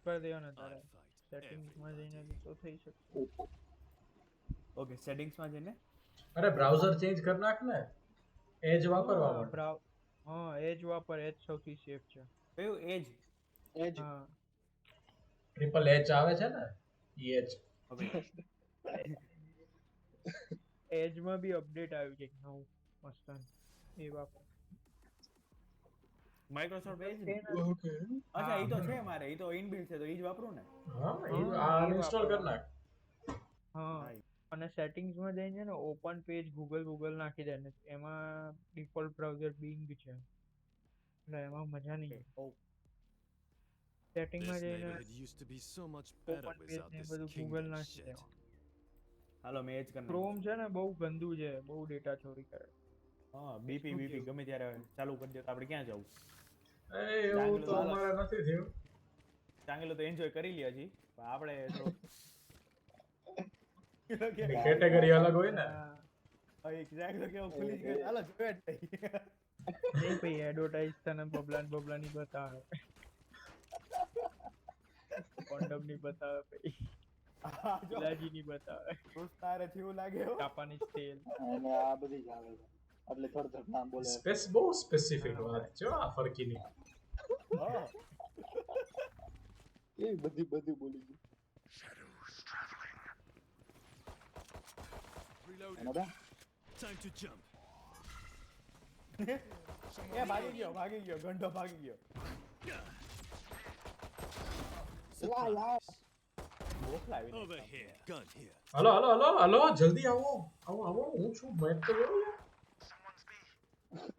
કરી દેવો ને તારે સેટિંગ્સમાં જઈને તો થઈ શકે. ઓકે સેટિંગ્સમાં જઈને અરે બ્રાઉઝર ચેન્જ કરી નાખ ને એજ વાપરવા માટે. હા એજ વાપર, એજ સૌથી સેફ છે. કયું એજ? હા ટ્રિપલ એચ આવે છે ને એચ. હવે એજમાં બી અપડેટ આવ્યું છે નવું મસ્ત, એ વાપર. માઇક્રોસોફ્ટ એજ ને? ઓકે અચ્છા ઈ તો છે મારે, ઈ તો ઇનબિલ્ટ છે તો ઈ જ વાપરું ને. હા હા, આ એ અનઇન્સ્ટોલ કરી વાપરવાનું. નાખ. હા અને સેટિંગ્સમાં જઈને ને ઓપન પેજ ગૂગલ નાખી દે ને એમાં ડિફોલ્ટ બ્રાઉઝર બિંગ છે એટલે એમાં મજા નહીં આવે. ઓ સેટિંગમાં This જઈને neighborhood used to be so much better open page without ને this બધું ગૂગલ kingdom નાખી shit. દેવાનું. હાલો મેં એજ કરી ક્રોમ નાખ્યું. છે ને બહુ ગંદુ છે, બહુ ડેટા ચોરી કરે. હા બીપી ગમે ત્યારે ચાલુ કરી દે તો આપણે ક્યાં જવું? એ એવું તો અમારે નથી થયું. ચાંગેલો તો એન્જોય કરી લે હજી પણ આપણે થોડુંક કેટેગરી અલગ હોય ને. એક ચાંગેલો કેવો ખુલી જ ગયો હાલો જોયા જ નહીં. નહીં ભાઈ એડવર્ટાઇઝ તને બબલા ની બતાવે, કોન્ડમ ની બતાવે ભાઈ, આ જો ઇલાજી ની બતાવે, દોસ્ત તારે જેવું લાગે હો. જાપાનીઝ તેલ. અને આ બધી જ આવે છે એટલે થોડું નામ બોલે બહુ સ્પેસિફિક વાત છે આ ફરકીની. હા એ બધી બોલી ગઈ. Reloading. એનો બા Time to jump. એ ભાગી ગયો ગંડો ભાગી ગયો. Surprise. મોકલાવી દે. Over here. Gun here. Hello જલ્દી આવો હું છું મેં તો જોયું યાર.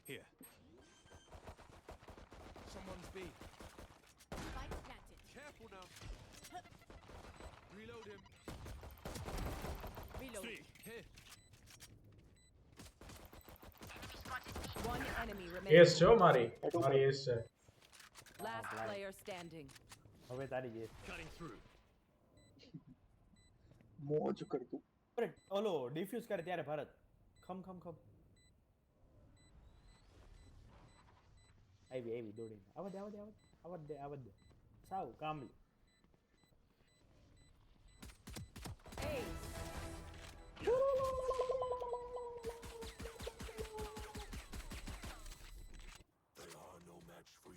Here. Someone's B. Spike planted. Careful now. Reload him. Reload. Three. Here. One enemy remaining. S છે હો મારી એસ છે. Last player standing. હવે તારી જે Cutting through. મોજ કરતું. અરે ઓલો ડિફ્યુઝ કરે ત્યારે ભારત ખમ આવી દોડીને આવદ દે સાવ કામલી